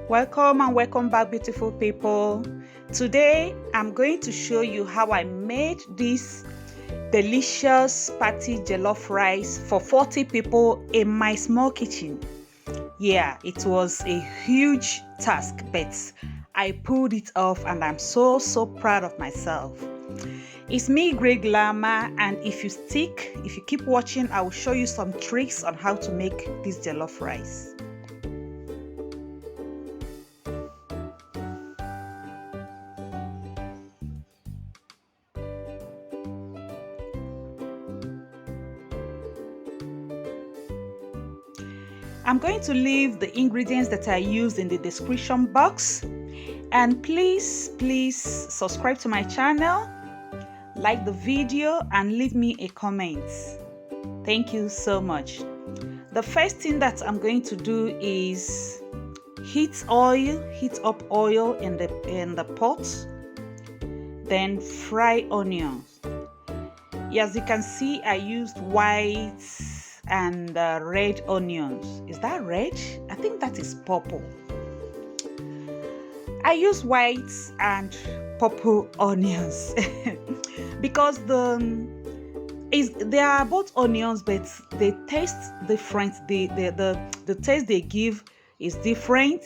Welcome and welcome back, beautiful people. Today I'm going to show you how I made this delicious party jollof rice for 40 people in my small kitchen. Yeah, it was a huge task, but I pulled it off and I'm so proud of myself. It's me, Greyglamma, and if you keep watching, I will show you some tricks on how to make this jollof rice. I'm going to leave the ingredients that I used in the description box, and please subscribe to my channel, like the video, and leave me a comment. Thank you so much. The first thing that I'm going to do is heat up oil in the pot, then fry onions. As you can see, I used white and red onions. Is that red? I think that is purple. I use white and purple onions because they are both onions, but they taste different. The taste they give is different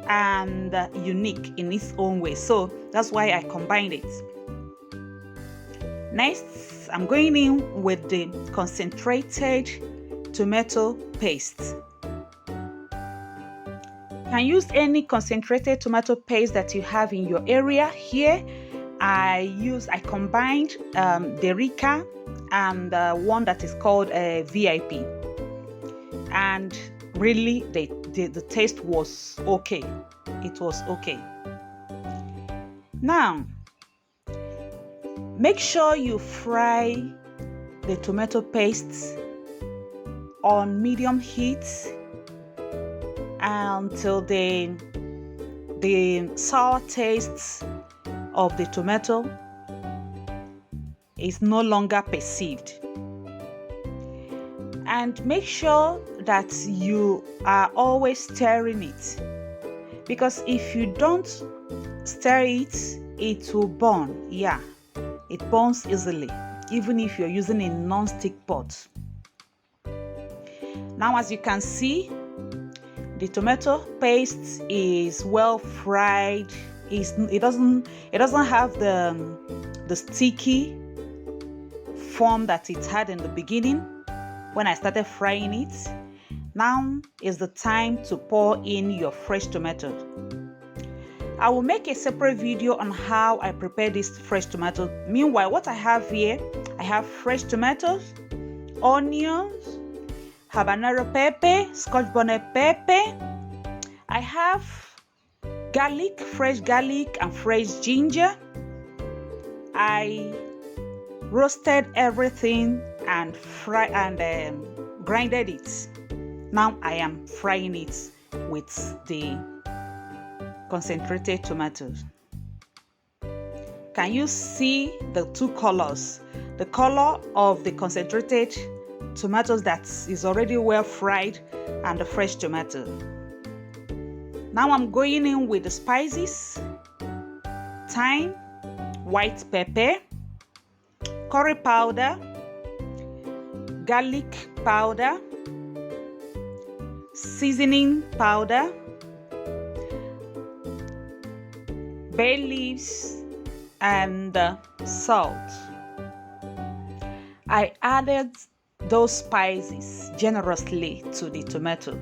and unique in its own way. So that's why I combined it. Next, I'm going in with the concentrated tomato paste. You can use any concentrated tomato paste that you have in your area. Here I combined the Rica and one that is called VIP, and really the taste was okay. It was okay. Now make sure you fry the tomato paste on medium heat until the sour taste of the tomato is no longer perceived. And make sure that you are always stirring it, because if you don't stir it, it will burn. Yeah, it burns easily, even if you're using a non-stick pot. Now, as you can see, the tomato paste is well fried. It doesn't have the sticky form that it had in the beginning when I started frying it. Now is the time to pour in your fresh tomatoes. I will make a separate video on how I prepare this fresh tomato. Meanwhile, what I have here, I have fresh tomatoes, onions, habanero pepper, scotch bonnet pepper. I have garlic, fresh garlic and fresh ginger. I roasted everything and grinded it. Now I am frying it with the concentrated tomatoes. Can you see the two colors? The color of the concentrated tomatoes that is already well fried and the fresh tomato. Now I'm going in with the spices: thyme, white pepper, curry powder, garlic powder, seasoning powder, bay leaves, and salt. I added those spices generously to the tomatoes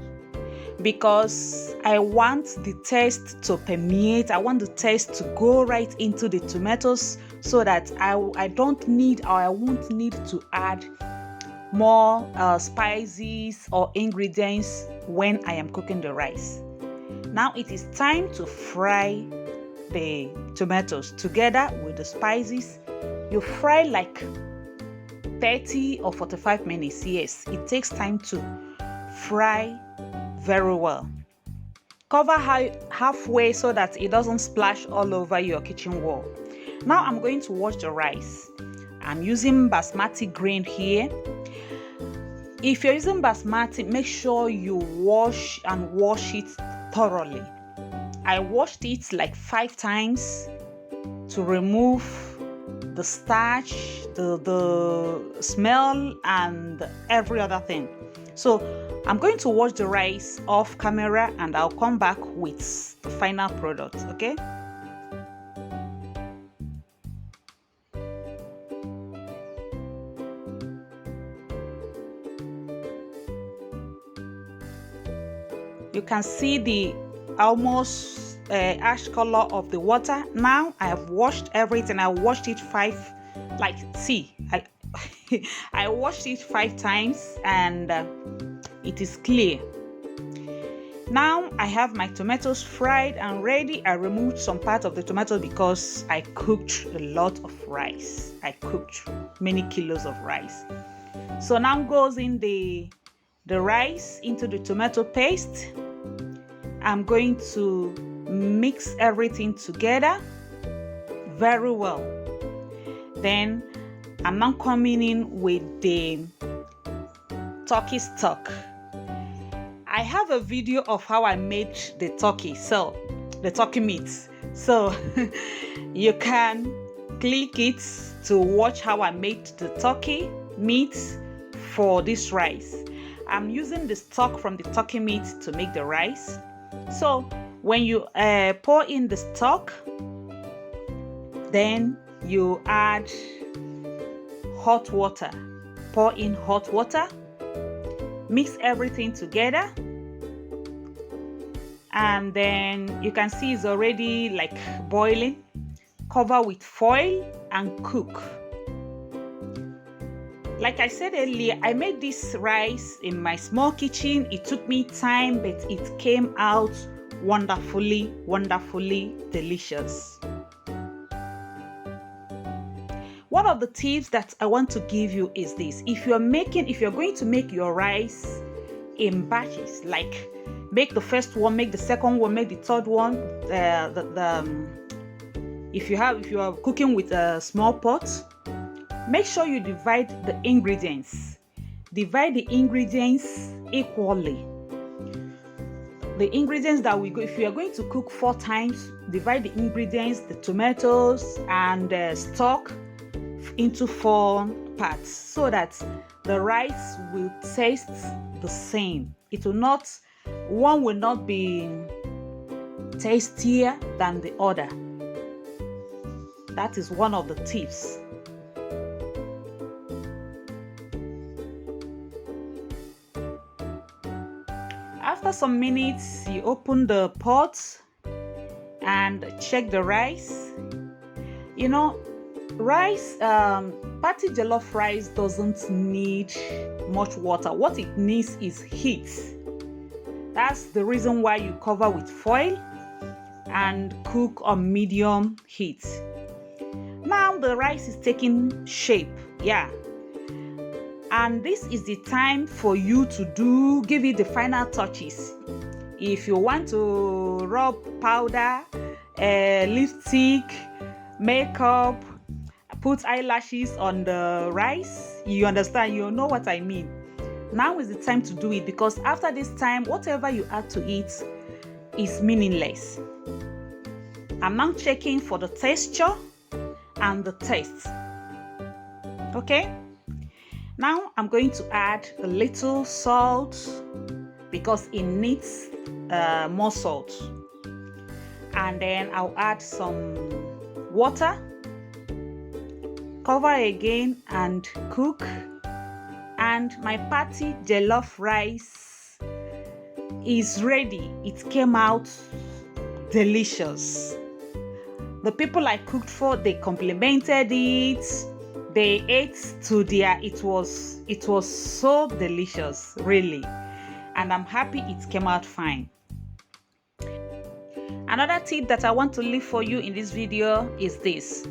because I want the taste to permeate. I want the taste to go right into the tomatoes, so that I won't need to add more spices or ingredients when I am cooking the rice. Now it is time to fry the tomatoes together with the spices. You fry like 30 or 45 minutes. Yes, it takes time to fry very well. Cover halfway so that it doesn't splash all over your kitchen wall. Now I'm going to wash the rice. I'm using basmati grain here. If you're using basmati, make sure you wash it thoroughly. I washed it like 5 times to remove the starch, the smell, and every other thing. So I'm going to wash the rice off camera and I'll come back with the final product, okay? You can see the almost ash color of the water. Now I have washed everything. I washed it 5, like, see, I washed it 5 times and it is clear. Now I have my tomatoes fried and ready. I removed some part of the tomato because I cooked a lot of rice. I cooked many kilos of rice. So now goes in the rice into the tomato paste. I'm going to mix everything together very well. Then I'm now coming in with the turkey stock. I have a video of how I made the turkey, so the turkey meat. So you can click it to watch how I made the turkey meat for this rice. I'm using the stock from the turkey meat to make the rice. So when you pour in the stock, then you add hot water. Pour in hot water, mix everything together, and then you can see it's already like boiling. Cover with foil and cook. Like I said earlier, I made this rice in my small kitchen. It took me time, but it came out wonderfully, wonderfully delicious. One of the tips that I want to give you is this. If you're going to make your rice in batches, like make the first one, make the second one, make the third one, if you are cooking with a small pot, make sure you divide the ingredients. Divide the ingredients equally. The ingredients that if you are going to cook 4 times, divide the ingredients, the tomatoes and the stock, into 4 parts so that the rice will taste the same. One will not be tastier than the other. That is one of the tips. After some minutes, you open the pot and check the rice. You know, rice, party jollof rice doesn't need much water. What it needs is heat. That's the reason why you cover with foil and cook on medium heat. Now the rice is taking shape, yeah. And this is the time for you to give it the final touches. If you want to rub powder, lipstick, makeup, put eyelashes on the rice, you understand, you know what I mean. Now is the time to do it, because after this time, whatever you add to it is meaningless. I'm now checking for the texture and the taste. Okay, now I'm going to add a little salt because it needs more salt, and then I'll add some water. Cover again and cook. And my party jollof rice is ready. It came out delicious. The people I cooked for, they complimented it. They ate to their, it was so delicious, really. And I'm happy it came out fine. Another tip that I want to leave for you in this video is this.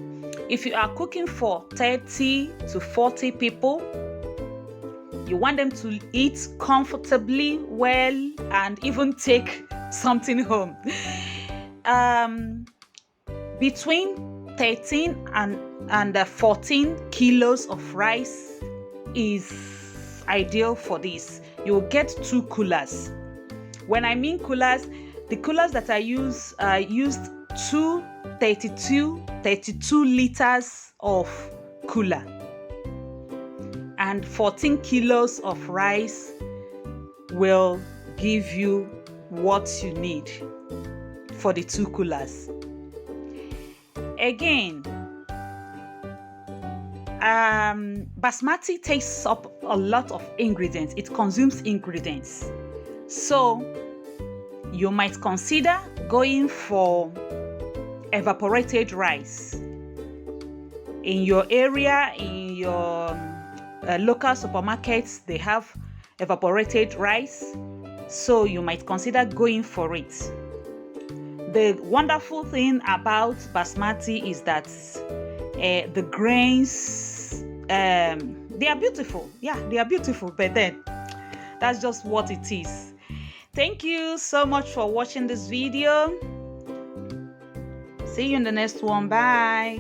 If you are cooking for 30 to 40 people, you want them to eat comfortably, well, and even take something home. Between 13 and 14 kilos of rice is ideal for this. You'll get 2 coolers. When I mean coolers, The coolers that I used two 32 liters of cooler and 14 kilos of rice will give you what you need for the 2 coolers. Again, basmati takes up a lot of ingredients. It consumes ingredients. So you might consider going for evaporated rice. In your area, in your local supermarkets, they have evaporated rice. So you might consider going for it. The wonderful thing about basmati is that the grains, they are beautiful. Yeah, they are beautiful, but then that's just what it is. Thank you so much for watching this video. See you in the next one. Bye.